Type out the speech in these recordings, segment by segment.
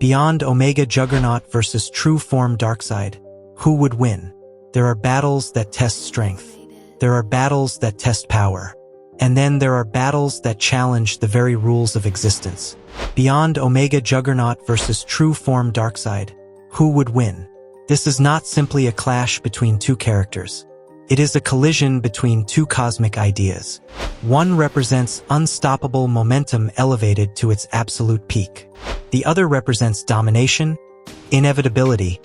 Beyond Omega Juggernaut versus True Form Darkseid, who would win? There are battles that test strength. There are battles that test power. And then there are battles that challenge the very rules of existence. Beyond Omega Juggernaut versus True Form Darkseid, who would win? This is not simply a clash between two characters. It is a collision between two cosmic ideas. One represents unstoppable momentum elevated to its absolute peak. The other represents domination, inevitability,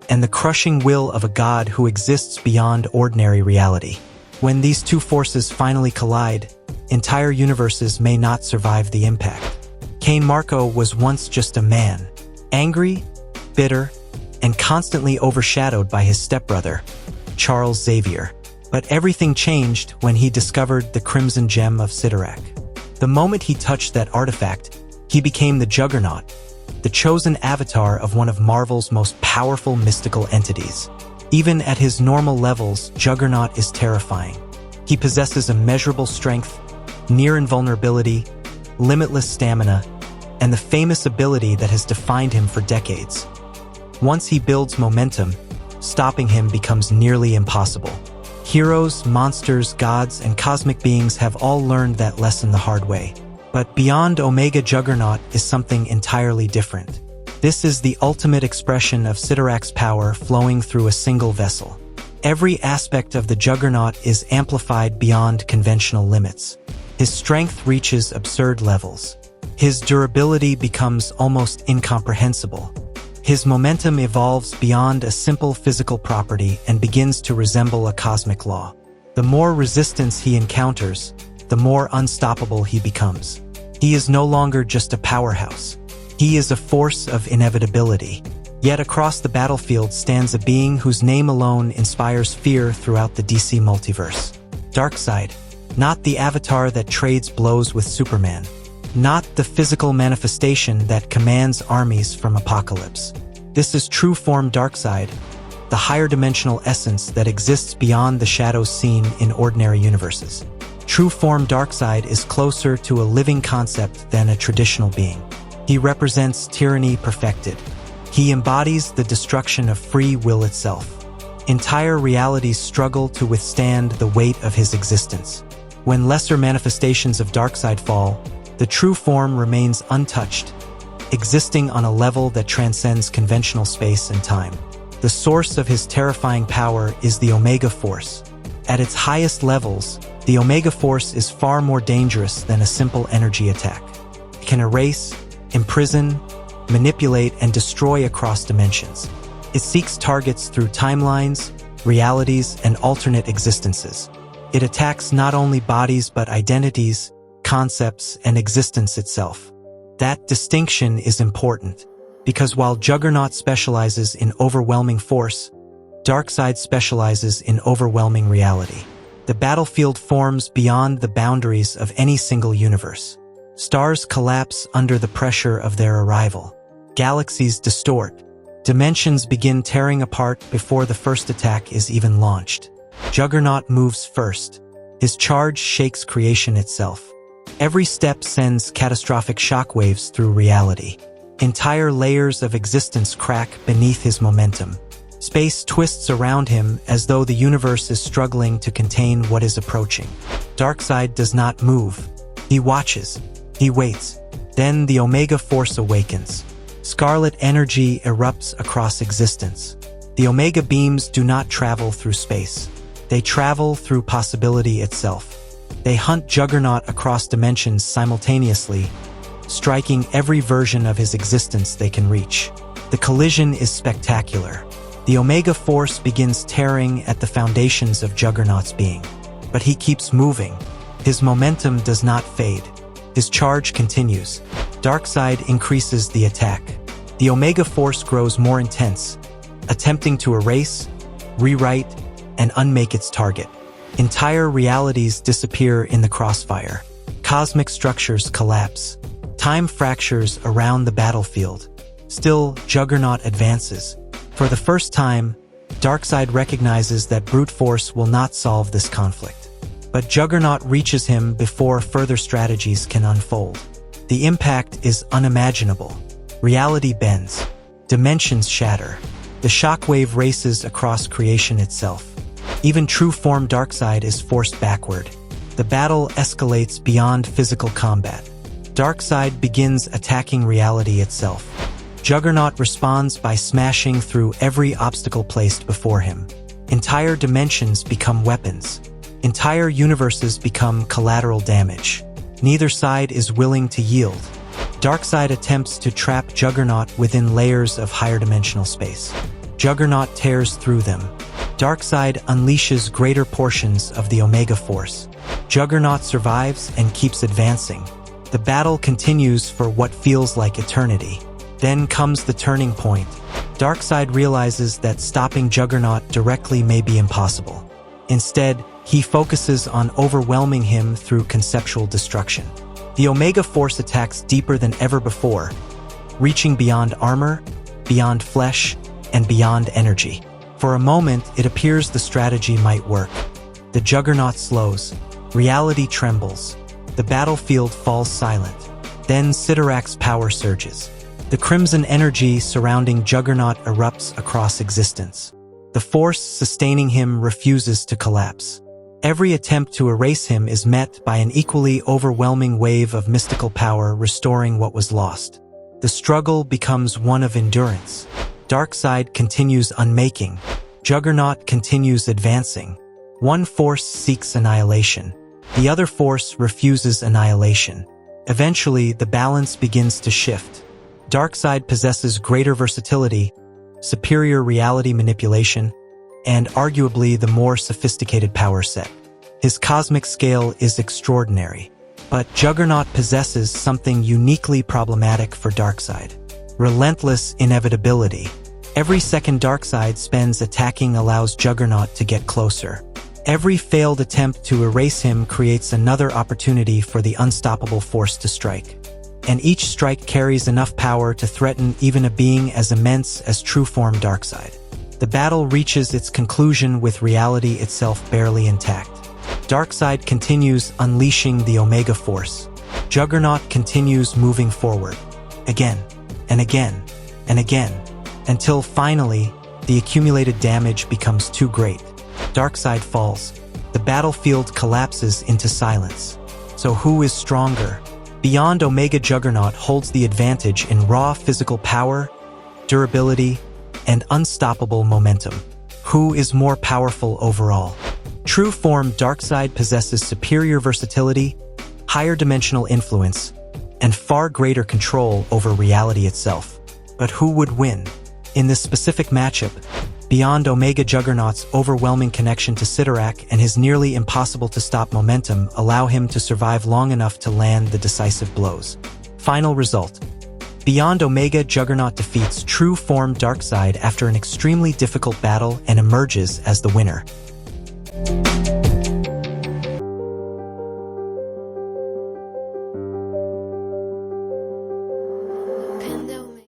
and the crushing will of a god who exists beyond ordinary reality. When these two forces finally collide, entire universes may not survive the impact. Cain Marco was once just a man, angry, bitter, and constantly overshadowed by his stepbrother, Charles Xavier. But everything changed when he discovered the Crimson Gem of Cyttorak. The moment he touched that artifact, he became the Juggernaut, the chosen avatar of one of Marvel's most powerful mystical entities. Even at his normal levels, Juggernaut is terrifying. He possesses immeasurable strength, near invulnerability, limitless stamina, and the famous ability that has defined him for decades. Once he builds momentum, stopping him becomes nearly impossible. Heroes, monsters, gods, and cosmic beings have all learned that lesson the hard way. But beyond Omega Juggernaut is something entirely different. This is the ultimate expression of Cyttorak's power flowing through a single vessel. Every aspect of the Juggernaut is amplified beyond conventional limits. His strength reaches absurd levels. His durability becomes almost incomprehensible. His momentum evolves beyond a simple physical property and begins to resemble a cosmic law. The more resistance he encounters, the more unstoppable he becomes. He is no longer just a powerhouse. He is a force of inevitability. Yet across the battlefield stands a being whose name alone inspires fear throughout the DC multiverse. Darkseid, not the avatar that trades blows with Superman. Not the physical manifestation that commands armies from Apocalypse. This is True Form Darkseid, the higher dimensional essence that exists beyond the shadows seen in ordinary universes. True Form Darkseid is closer to a living concept than a traditional being. He represents tyranny perfected. He embodies the destruction of free will itself. Entire realities struggle to withstand the weight of his existence. When lesser manifestations of Darkseid fall, the true form remains untouched, existing on a level that transcends conventional space and time. The source of his terrifying power is the Omega Force. At its highest levels, the Omega Force is far more dangerous than a simple energy attack. It can erase, imprison, manipulate, and destroy across dimensions. It seeks targets through timelines, realities, and alternate existences. It attacks not only bodies but identities, concepts, and existence itself. That distinction is important, because while Juggernaut specializes in overwhelming force, Darkseid specializes in overwhelming reality. The battlefield forms beyond the boundaries of any single universe. Stars collapse under the pressure of their arrival. Galaxies distort. Dimensions begin tearing apart before the first attack is even launched. Juggernaut moves first. His charge shakes creation itself. Every step sends catastrophic shockwaves through reality. Entire layers of existence crack beneath his momentum. Space twists around him as though the universe is struggling to contain what is approaching. Darkseid does not move. He watches. He waits. Then the Omega Force awakens. Scarlet energy erupts across existence. The Omega beams do not travel through space. They travel through possibility itself. They hunt Juggernaut across dimensions simultaneously, striking every version of his existence they can reach. The collision is spectacular. The Omega Force begins tearing at the foundations of Juggernaut's being. But he keeps moving. His momentum does not fade. His charge continues. Darkseid increases the attack. The Omega Force grows more intense, attempting to erase, rewrite, and unmake its target. Entire realities disappear in the crossfire. Cosmic structures collapse. Time fractures around the battlefield. Still, Juggernaut advances. For the first time, Darkseid recognizes that brute force will not solve this conflict. But Juggernaut reaches him before further strategies can unfold. The impact is unimaginable. Reality bends. Dimensions shatter. The shockwave races across creation itself. Even True Form Darkseid is forced backward. The battle escalates beyond physical combat. Darkseid begins attacking reality itself. Juggernaut responds by smashing through every obstacle placed before him. Entire dimensions become weapons. Entire universes become collateral damage. Neither side is willing to yield. Darkseid attempts to trap Juggernaut within layers of higher dimensional space. Juggernaut tears through them. Darkseid unleashes greater portions of the Omega Force. Juggernaut survives and keeps advancing. The battle continues for what feels like eternity. Then comes the turning point. Darkseid realizes that stopping Juggernaut directly may be impossible. Instead, he focuses on overwhelming him through conceptual destruction. The Omega Force attacks deeper than ever before, reaching beyond armor, beyond flesh, and beyond energy. For a moment, it appears the strategy might work. The Juggernaut slows. Reality trembles. The battlefield falls silent. Then Cyttorak's power surges. The crimson energy surrounding Juggernaut erupts across existence. The force sustaining him refuses to collapse. Every attempt to erase him is met by an equally overwhelming wave of mystical power restoring what was lost. The struggle becomes one of endurance. Darkseid continues unmaking. Juggernaut continues advancing. One force seeks annihilation. The other force refuses annihilation. Eventually, the balance begins to shift. Darkseid possesses greater versatility, superior reality manipulation, and arguably the more sophisticated power set. His cosmic scale is extraordinary. But Juggernaut possesses something uniquely problematic for Darkseid: relentless inevitability. Every second Darkseid spends attacking allows Juggernaut to get closer. Every failed attempt to erase him creates another opportunity for the unstoppable force to strike. And each strike carries enough power to threaten even a being as immense as True Form Darkseid. The battle reaches its conclusion with reality itself barely intact. Darkseid continues unleashing the Omega Force. Juggernaut continues moving forward, again, and again, and again, until finally, the accumulated damage becomes too great. Darkseid falls. The battlefield collapses into silence. So who is stronger? Beyond Omega Juggernaut holds the advantage in raw physical power, durability, and unstoppable momentum. Who is more powerful overall? True Form Darkseid possesses superior versatility, higher dimensional influence, and far greater control over reality itself. But who would win? In this specific matchup, beyond Omega Juggernaut's overwhelming connection to Cyttorak and his nearly impossible-to-stop momentum allow him to survive long enough to land the decisive blows. Final result. Beyond Omega Juggernaut defeats True Form Darkseid after an extremely difficult battle and emerges as the winner.